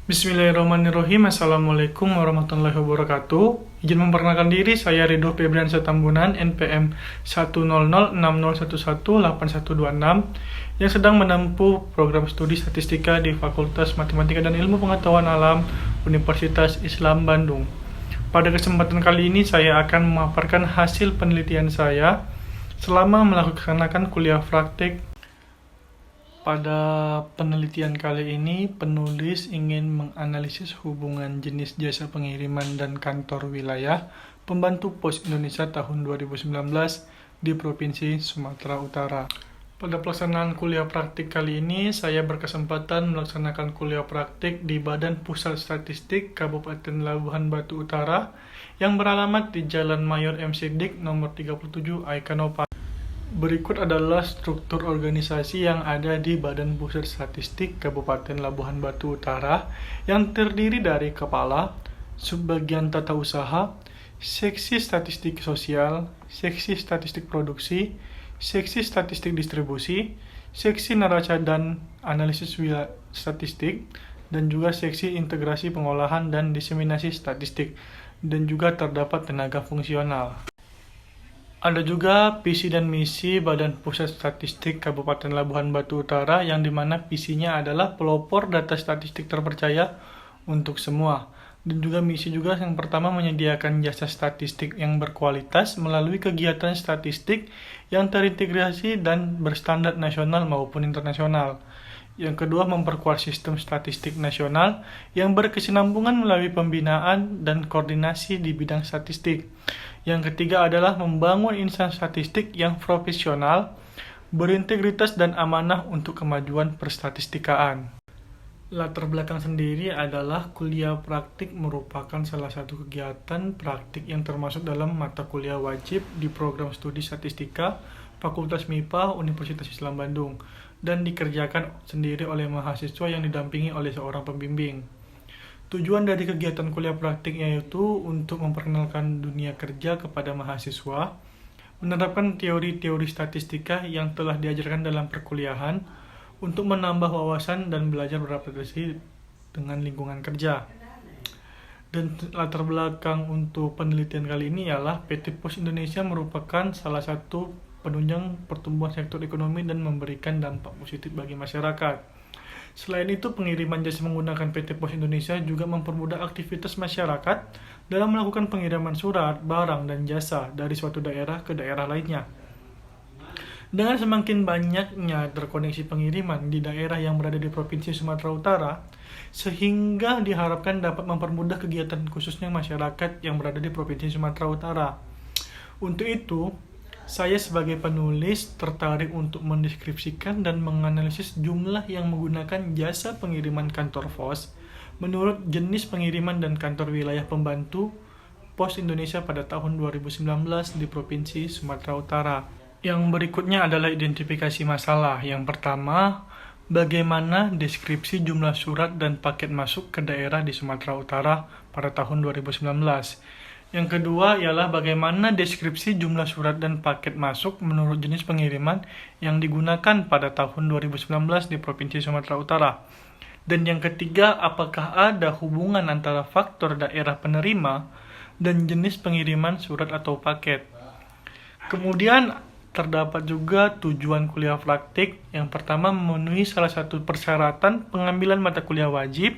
Bismillahirrahmanirrahim. Assalamualaikum warahmatullahi wabarakatuh. Izin memperkenalkan diri, saya Ridho Febriansyah Tambunan, NPM 1006011818126, yang sedang menempuh program studi statistika di Fakultas Matematika dan Ilmu Pengetahuan Alam Universitas Islam Bandung. Pada kesempatan kali ini saya akan memaparkan hasil penelitian saya selama melaksanakan kuliah praktik. Pada penelitian kali ini, penulis ingin menganalisis hubungan jenis jasa pengiriman dan kantor wilayah pembantu Pos Indonesia tahun 2019 di Provinsi Sumatera Utara. Pada pelaksanaan kuliah praktik kali ini, saya berkesempatan melaksanakan kuliah praktik di Badan Pusat Statistik Kabupaten Labuhan Batu Utara yang beralamat di Jalan Mayor M. Siddiq nomor 37 Aikanopa. Berikut adalah struktur organisasi yang ada di Badan Pusat Statistik Kabupaten Labuhan Batu Utara yang terdiri dari kepala, subbagian tata usaha, seksi statistik sosial, seksi statistik produksi, seksi statistik distribusi, seksi neraca dan analisis statistik, dan juga seksi integrasi pengolahan dan diseminasi statistik, dan juga terdapat tenaga fungsional. Ada juga visi dan misi Badan Pusat Statistik Kabupaten Labuhan Batu Utara yang dimana visinya adalah pelopor data statistik terpercaya untuk semua. Dan juga misi juga yang pertama menyediakan jasa statistik yang berkualitas melalui kegiatan statistik yang terintegrasi dan berstandar nasional maupun internasional. Yang kedua, memperkuat sistem statistik nasional yang berkesinambungan melalui pembinaan dan koordinasi di bidang statistik. Yang ketiga adalah membangun instansi statistik yang profesional, berintegritas dan amanah untuk kemajuan perstatistikaan. Latar belakang sendiri adalah kuliah praktik merupakan salah satu kegiatan praktik yang termasuk dalam mata kuliah wajib di program studi statistika Fakultas MIPA Universitas Islam Bandung dan dikerjakan sendiri oleh mahasiswa yang didampingi oleh seorang pembimbing. Tujuan dari kegiatan kuliah praktik yaitu untuk memperkenalkan dunia kerja kepada mahasiswa, menerapkan teori-teori statistika yang telah diajarkan dalam perkuliahan, untuk menambah wawasan dan belajar beradaptasi dengan lingkungan kerja. Dan latar belakang untuk penelitian kali ini ialah PT Pos Indonesia merupakan salah satu penunjang pertumbuhan sektor ekonomi dan memberikan dampak positif bagi masyarakat. Selain itu, pengiriman jasa menggunakan PT Pos Indonesia juga mempermudah aktivitas masyarakat dalam melakukan pengiriman surat, barang, dan jasa dari suatu daerah ke daerah lainnya. Dengan semakin banyaknya terkoneksi pengiriman di daerah yang berada di Provinsi Sumatera Utara, sehingga diharapkan dapat mempermudah kegiatan khususnya masyarakat yang berada di Provinsi Sumatera Utara. Untuk itu, saya sebagai penulis tertarik untuk mendeskripsikan dan menganalisis jumlah yang menggunakan jasa pengiriman kantor pos menurut jenis pengiriman dan kantor wilayah pembantu Pos Indonesia pada tahun 2019 di Provinsi Sumatera Utara. Yang berikutnya adalah identifikasi masalah. Yang pertama, bagaimana deskripsi jumlah surat dan paket masuk ke daerah di Sumatera Utara pada tahun 2019. Yang kedua ialah bagaimana deskripsi jumlah surat dan paket masuk menurut jenis pengiriman yang digunakan pada tahun 2019 di Provinsi Sumatera Utara. Dan yang ketiga, apakah ada hubungan antara faktor daerah penerima dan jenis pengiriman surat atau paket. Kemudian terdapat juga tujuan kuliah praktik. Yang pertama, memenuhi salah satu persyaratan pengambilan mata kuliah wajib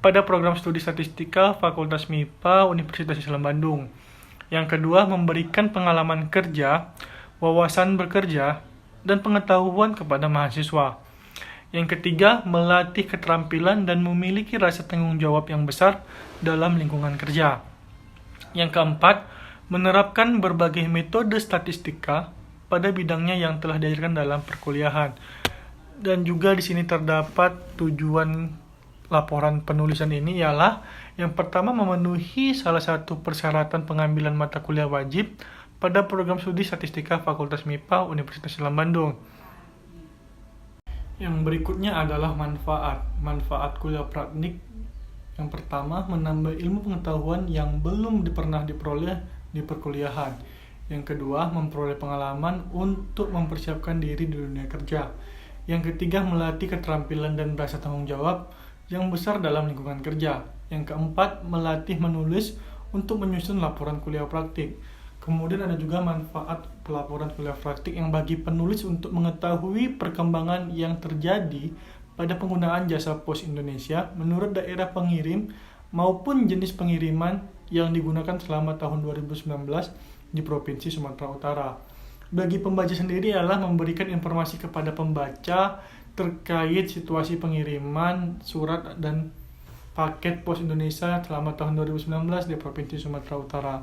pada program studi statistika Fakultas MIPA Universitas Islam Bandung. Yang kedua, memberikan pengalaman kerja, wawasan bekerja, dan pengetahuan kepada mahasiswa. Yang ketiga, melatih keterampilan dan memiliki rasa tanggung jawab yang besar dalam lingkungan kerja. Yang keempat, menerapkan berbagai metode statistika pada bidangnya yang telah diajarkan dalam perkuliahan. Dan juga di sini terdapat tujuan laporan penulisan ini ialah yang pertama, memenuhi salah satu persyaratan pengambilan mata kuliah wajib pada program studi statistika Fakultas MIPA Universitas Islam Bandung. Yang berikutnya adalah manfaat kuliah praktik. Yang pertama, menambah ilmu pengetahuan yang belum pernah diperoleh di perkuliahan. Yang kedua, memperoleh pengalaman untuk mempersiapkan diri di dunia kerja. Yang ketiga, melatih keterampilan dan rasa tanggung jawab yang besar dalam lingkungan kerja. Yang keempat, melatih menulis untuk menyusun laporan kuliah praktik. Kemudian ada juga manfaat pelaporan kuliah praktik yang bagi penulis untuk mengetahui perkembangan yang terjadi pada penggunaan jasa pos Indonesia menurut daerah pengirim maupun jenis pengiriman yang digunakan selama tahun 2019 di Provinsi Sumatera Utara. Bagi pembaca sendiri adalah memberikan informasi kepada pembaca terkait situasi pengiriman surat dan paket pos Indonesia selama tahun 2019 di Provinsi Sumatera Utara.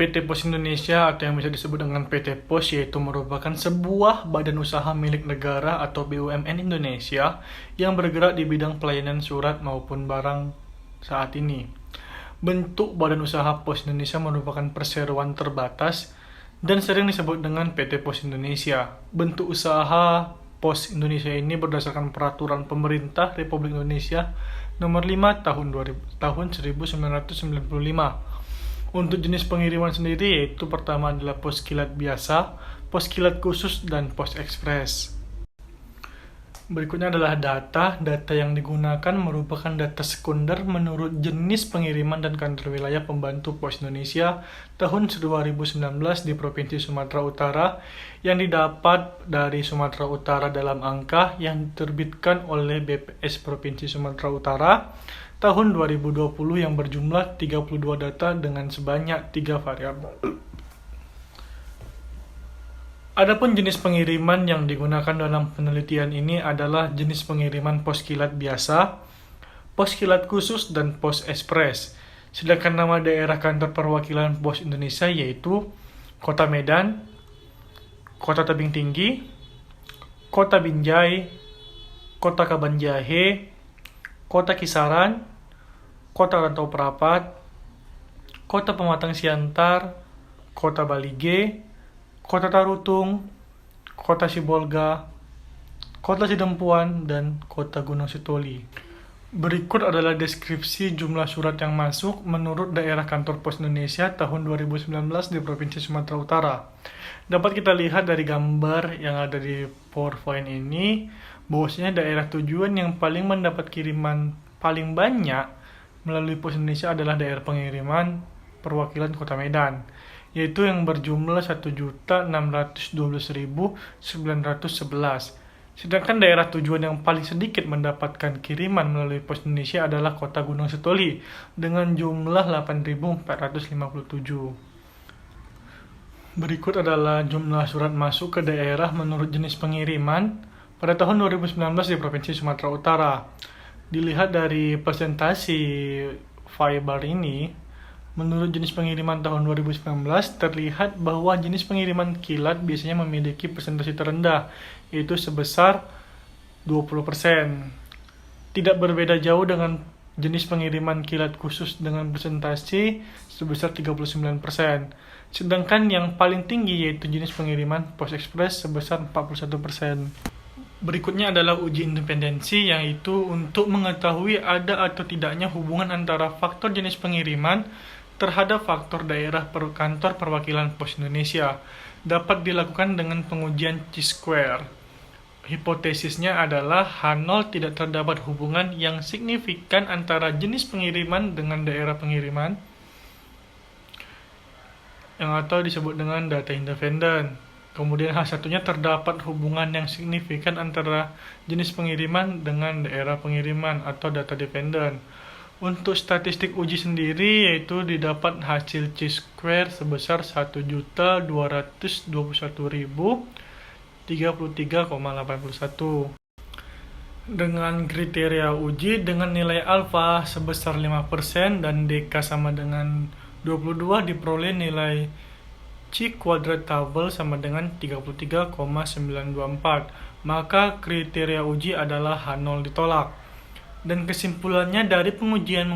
PT Pos Indonesia atau yang bisa disebut dengan PT Pos yaitu merupakan sebuah badan usaha milik negara atau BUMN Indonesia yang bergerak di bidang pelayanan surat maupun barang saat ini. Bentuk badan usaha Pos Indonesia merupakan perseroan terbatas dan sering disebut dengan PT Pos Indonesia. Bentuk usaha Pos Indonesia ini berdasarkan peraturan pemerintah Republik Indonesia nomor 5 tahun 1995. Untuk jenis pengiriman sendiri yaitu pertama adalah pos kilat biasa, pos kilat khusus, dan pos ekspres. Berikutnya adalah data. Data yang digunakan merupakan data sekunder menurut jenis pengiriman dan kantor wilayah pembantu Pos Indonesia tahun 2019 di Provinsi Sumatera Utara yang didapat dari Sumatera Utara dalam angka yang diterbitkan oleh BPS Provinsi Sumatera Utara tahun 2020 yang berjumlah 32 data dengan sebanyak 3 variabel. Adapun jenis pengiriman yang digunakan dalam penelitian ini adalah jenis pengiriman pos kilat biasa, pos kilat khusus, dan pos ekspres. Sedangkan nama daerah kantor perwakilan Pos Indonesia yaitu Kota Medan, Kota Tebing Tinggi, Kota Binjai, Kota Kabanjahe, Kota Kisaran, Kota Rantau Perapat, Kota Pematang Siantar, Kota Balige, Kota Tarutung, Kota Sibolga, Kota Sidempuan, dan Kota Gunung Sitoli. Berikut adalah deskripsi jumlah surat yang masuk menurut daerah kantor Pos Indonesia tahun 2019 di Provinsi Sumatera Utara. Dapat kita lihat dari gambar yang ada di PowerPoint ini, bahwasanya daerah tujuan yang paling mendapat kiriman paling banyak melalui Pos Indonesia adalah daerah pengiriman perwakilan Kota Medan, yaitu yang berjumlah 1.612.911. Sedangkan daerah tujuan yang paling sedikit mendapatkan kiriman melalui Pos Indonesia adalah Kota Gunung Sitoli dengan jumlah 8.457. Berikut adalah jumlah surat masuk ke daerah menurut jenis pengiriman pada tahun 2019 di Provinsi Sumatera Utara. Dilihat dari presentasi fiber ini, menurut jenis pengiriman tahun 2019, terlihat bahwa jenis pengiriman kilat biasanya memiliki persentase terendah, yaitu sebesar 20%. Tidak berbeda jauh dengan jenis pengiriman kilat khusus dengan persentase sebesar 39%. Sedangkan yang paling tinggi yaitu jenis pengiriman pos ekspres sebesar 41%. Berikutnya adalah uji independensi, yaitu untuk mengetahui ada atau tidaknya hubungan antara faktor jenis pengiriman terhadap faktor daerah kantor perwakilan Pos Indonesia. Dapat dilakukan dengan pengujian Chi-square. Hipotesisnya adalah H0 tidak terdapat hubungan yang signifikan antara jenis pengiriman dengan daerah pengiriman, yang atau disebut dengan data independen. Kemudian H1-nya terdapat hubungan yang signifikan antara jenis pengiriman dengan daerah pengiriman atau data dependen. Untuk statistik uji sendiri yaitu didapat hasil Chi-square sebesar 1.221.033,81 dengan kriteria uji dengan nilai alfa sebesar 5% dan deka sama dengan 22 diperoleh nilai Chi kuadrat tabel sama dengan 33,924. Maka kriteria uji adalah H0 ditolak. Dan kesimpulannya dari pengujian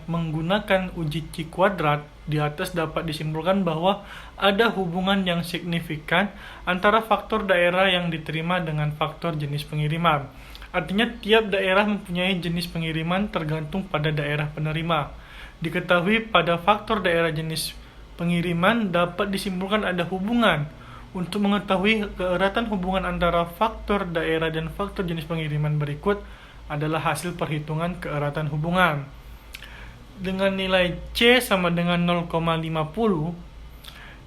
menggunakan uji Chi kuadrat di atas dapat disimpulkan bahwa ada hubungan yang signifikan antara faktor daerah yang diterima dengan faktor jenis pengiriman. Artinya tiap daerah mempunyai jenis pengiriman tergantung pada daerah penerima. Diketahui pada faktor daerah jenis pengiriman dapat disimpulkan ada hubungan. Untuk mengetahui keeratan hubungan antara faktor daerah dan faktor jenis pengiriman berikut adalah hasil perhitungan keeratan hubungan. Dengan nilai C sama dengan 0,50,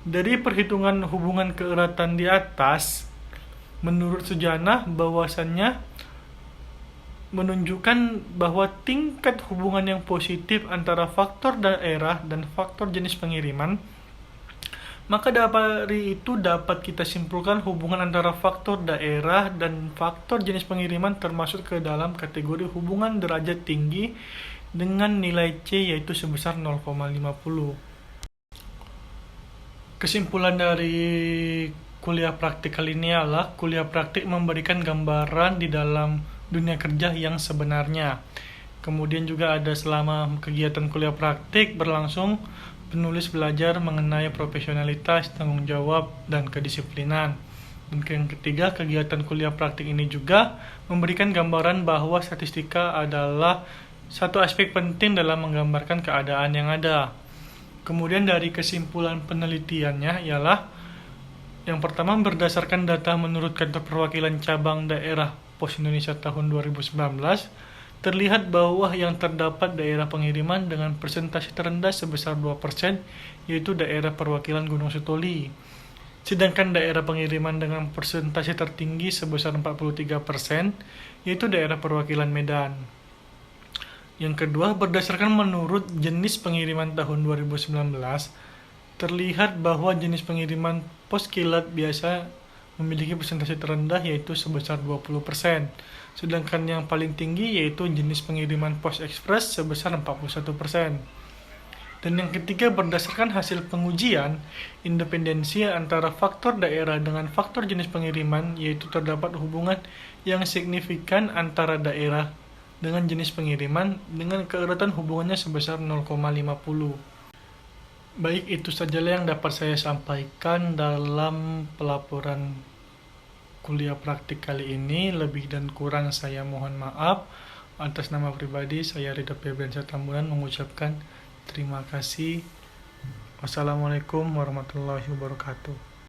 dari perhitungan hubungan keeratan di atas, menurut Sujana bahwasannya menunjukkan bahwa tingkat hubungan yang positif antara faktor daerah dan faktor jenis pengiriman, maka dari itu dapat kita simpulkan hubungan antara faktor daerah dan faktor jenis pengiriman termasuk ke dalam kategori hubungan derajat tinggi dengan nilai C yaitu sebesar 0,50. Kesimpulan dari kuliah praktik kali ini adalah kuliah praktik memberikan gambaran di dalam dunia kerja yang sebenarnya. Kemudian juga ada selama kegiatan kuliah praktik berlangsung, penulis belajar mengenai profesionalitas, tanggung jawab, dan kedisiplinan. Dan yang ketiga, kegiatan kuliah praktik ini juga memberikan gambaran bahwa statistika adalah satu aspek penting dalam menggambarkan keadaan yang ada. Kemudian dari kesimpulan penelitiannya ialah yang pertama, berdasarkan data menurut Kantor Perwakilan Cabang Daerah Pos Indonesia tahun 2019, terlihat bahwa yang terdapat daerah pengiriman dengan persentase terendah sebesar 2%, yaitu daerah perwakilan Gunung Sitoli. Sedangkan daerah pengiriman dengan persentase tertinggi sebesar 43%, yaitu daerah perwakilan Medan. Yang kedua, berdasarkan menurut jenis pengiriman tahun 2019, terlihat bahwa jenis pengiriman pos kilat biasa memiliki persentase terendah yaitu sebesar 20%, sedangkan yang paling tinggi yaitu jenis pengiriman pos ekspres sebesar 41%. Dan yang ketiga, berdasarkan hasil pengujian, independensi antara faktor daerah dengan faktor jenis pengiriman yaitu terdapat hubungan yang signifikan antara daerah dengan jenis pengiriman dengan keeratan hubungannya sebesar 0,50. Baik, itu sajalah yang dapat saya sampaikan dalam pelaporan kuliah praktik kali ini. Lebih dan kurang saya mohon maaf. Atas nama pribadi, saya Ridho Febriansyah Tambunan mengucapkan terima kasih. Wassalamualaikum warahmatullahi wabarakatuh.